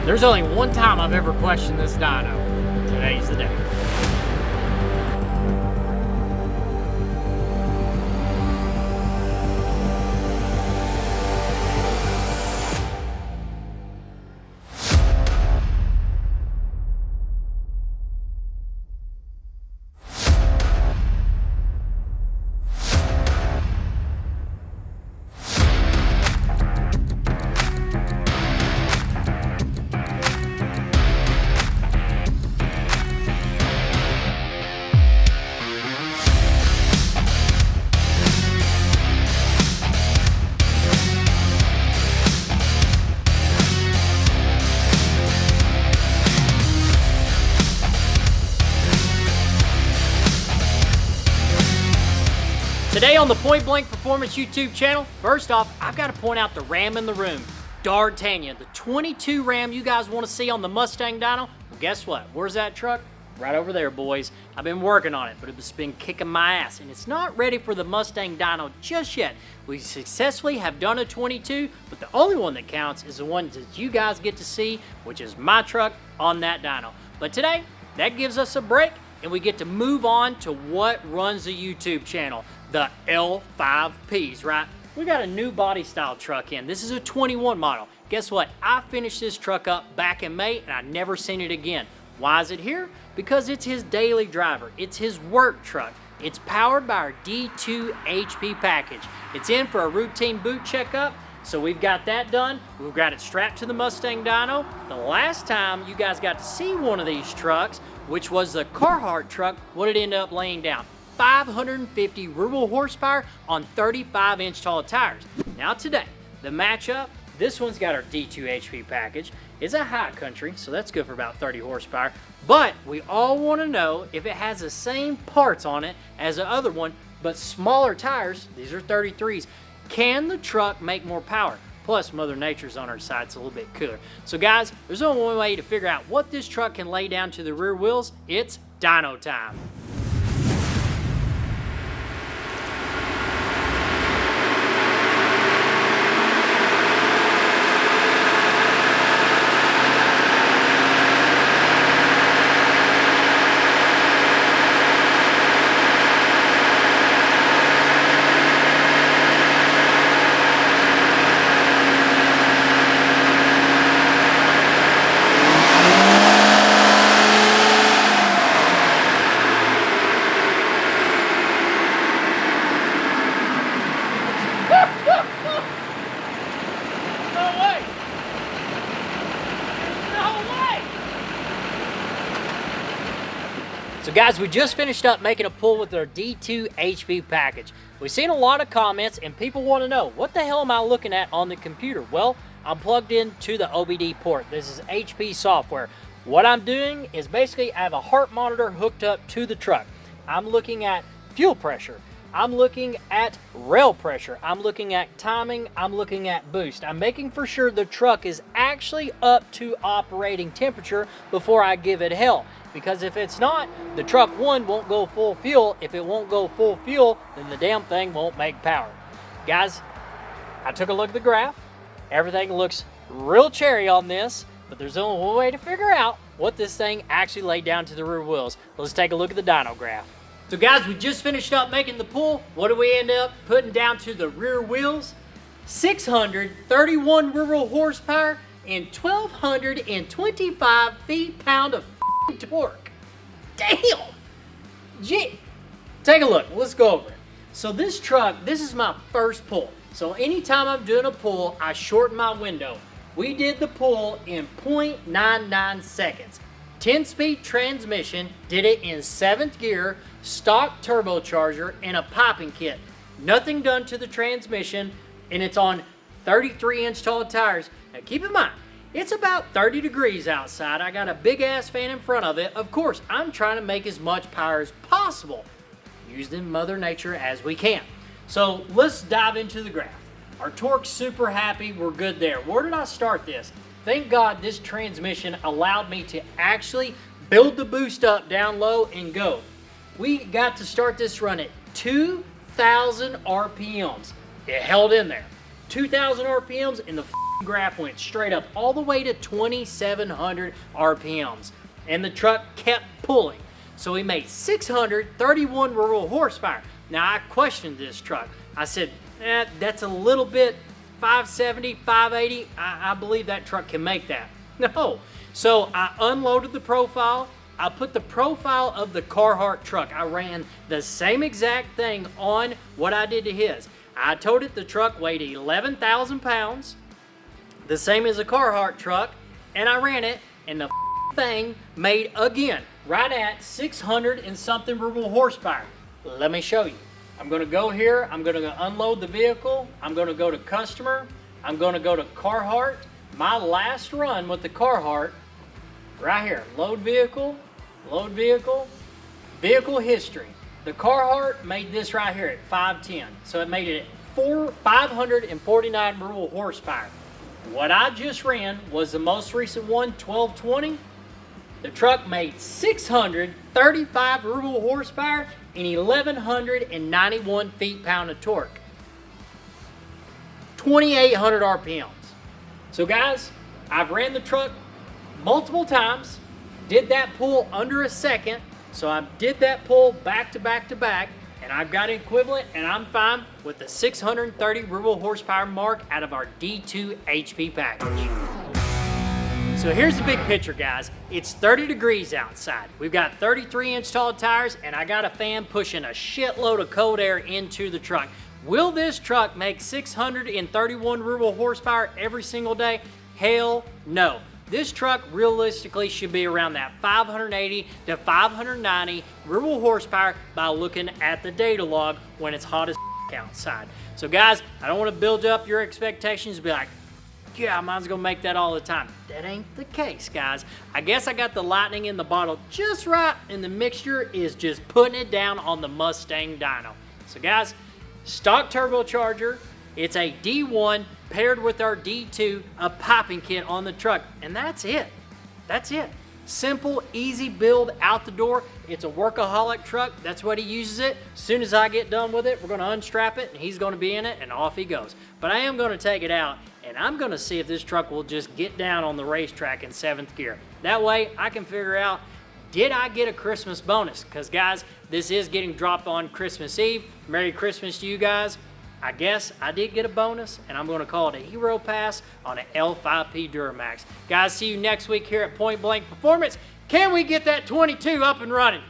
There's only one time I've ever questioned this dyno. Today's the day. Today on the Point Blank Performance YouTube channel, first off, I've got to point out the Ram in the room, D'Artagnan, the 22 Ram you guys want to see on the Mustang Dyno. Well, guess what? Where's that truck? Right over there, boys. I've been working on it, but it's been kicking my ass, and it's not ready for the Mustang Dyno just yet. We successfully have done a 22, but the only one that counts is the one that you guys get to see, which is my truck on that dyno. But today, that gives us a break, and we get to move on to what runs the YouTube channel, the L5Ps, right? We got a new body style truck in. This is a 21 model. Guess what? I finished this truck up back in May, and I never seen it again. Why is it here? Because it's his daily driver. It's his work truck. It's powered by our D2 HP package. It's in for a routine boot checkup, so we've got that done. We've got it strapped to the Mustang Dyno. The last time you guys got to see one of these trucks, which was the Carhartt truck, what did it end up laying down? 550 rear-wheel horsepower on 35-inch tall tires. Now today, the matchup, this one's got our D2 HP package. It's a high country, so that's good for about 30 horsepower. But we all want to know if it has the same parts on it as the other one, but smaller tires. These are 33s. Can the truck make more power? Plus, Mother Nature's on our side, it's a little bit cooler. So guys, there's only one way to figure out what this truck can lay down to the rear wheels. It's dyno time. So guys, we just finished up making a pull with our D2 HP package. We've seen a lot of comments and people want to know, what the hell am I looking at on the computer? Well, I'm plugged into the OBD port. This is HP software. What I'm doing is basically I have a heart monitor hooked up to the truck. I'm looking at fuel pressure. I'm looking at rail pressure. I'm looking at timing. I'm looking at boost. I'm making for sure the truck is actually up to operating temperature before I give it hell. Because if it's not, the truck, one, won't go full fuel. If it won't go full fuel, then the damn thing won't make power. Guys, I took a look at the graph. Everything looks real cherry on this, but there's only one way to figure out what this thing actually laid down to the rear wheels. Let's take a look at the dyno graph. So guys, we just finished up making the pull. What do we end up putting down to the rear wheels? 631 rear-wheel horsepower and 1,225 feet-pound of torque. Damn! Gee. Take a look. Let's go over it. So this truck, this is my first pull. So anytime I'm doing a pull, I shorten my window. We did the pull in 0.99 seconds. 10-speed transmission, did it in 7th gear, stock turbocharger, and a piping kit. Nothing done to the transmission, and it's on 33-inch tall tires. Now keep in mind, it's about 30 degrees outside. I got a big ass fan in front of it. Of course, I'm trying to make as much power as possible, using Mother Nature as we can. So let's dive into the graph. Our torque's super happy, we're good there. Where did I start this? Thank God this transmission allowed me to actually build the boost up down low and go. We got to start this run at 2,000 RPMs. It held in there. 2,000 RPMs and the graph went straight up all the way to 2,700 RPMs. And the truck kept pulling. So we made 631 rural horsepower. Now I questioned this truck. I said, that's a little bit 570, 580. I believe that truck can make that. No. So I unloaded the profile. I put the profile of the Carhartt truck. I ran the same exact thing on what I did to his. I told it the truck weighed 11,000 pounds, the same as a Carhartt truck, and I ran it, and the thing made, again, right at 600 and something rural horsepower. Let me show you. I'm gonna go here, I'm gonna unload the vehicle, I'm gonna go to customer, I'm gonna go to Carhartt. My last run with the Carhartt, right here, load vehicle, vehicle history. The Carhartt made this right here at 510, so it made it at 549 rural horsepower. What I just ran was the most recent one, 1220. The truck made 635 rural horsepower and 1,191 feet-pound of torque. 2,800 RPMs. So guys, I've ran the truck multiple times, did that pull under a second, so I did that pull back to back to back, and I've got an equivalent, and I'm fine with the 630 rural horsepower mark out of our D2 HP package. So here's the big picture, guys. It's 30 degrees outside. We've got 33-inch tall tires, and I got a fan pushing a shitload of cold air into the truck. Will this truck make 631 rural horsepower every single day? Hell no. This truck realistically should be around that 580 to 590 rural horsepower by looking at the data log when it's hot as outside. So guys, I don't want to build up your expectations and be like, yeah, mine's gonna make that all the time. That ain't the case, guys. I guess I got the lightning in the bottle just right, and the mixture is just putting it down on the Mustang Dyno. So guys, stock turbocharger, it's a D1 paired with our D2, a piping kit on the truck, and that's it. That's it. Simple, easy build out the door. It's a workaholic truck. That's what he uses it. As soon as I get done with it, we're gonna unstrap it, and he's gonna be in it, and off he goes. But I am gonna take it out, and I'm gonna see if this truck will just get down on the racetrack in 7th gear. That way, I can figure out, did I get a Christmas bonus? Because guys, this is getting dropped on Christmas Eve. Merry Christmas to you guys. I guess I did get a bonus, and I'm gonna call it a Hero Pass on an L5P Duramax. Guys, see you next week here at Point Blank Performance. Can we get that 22 up and running?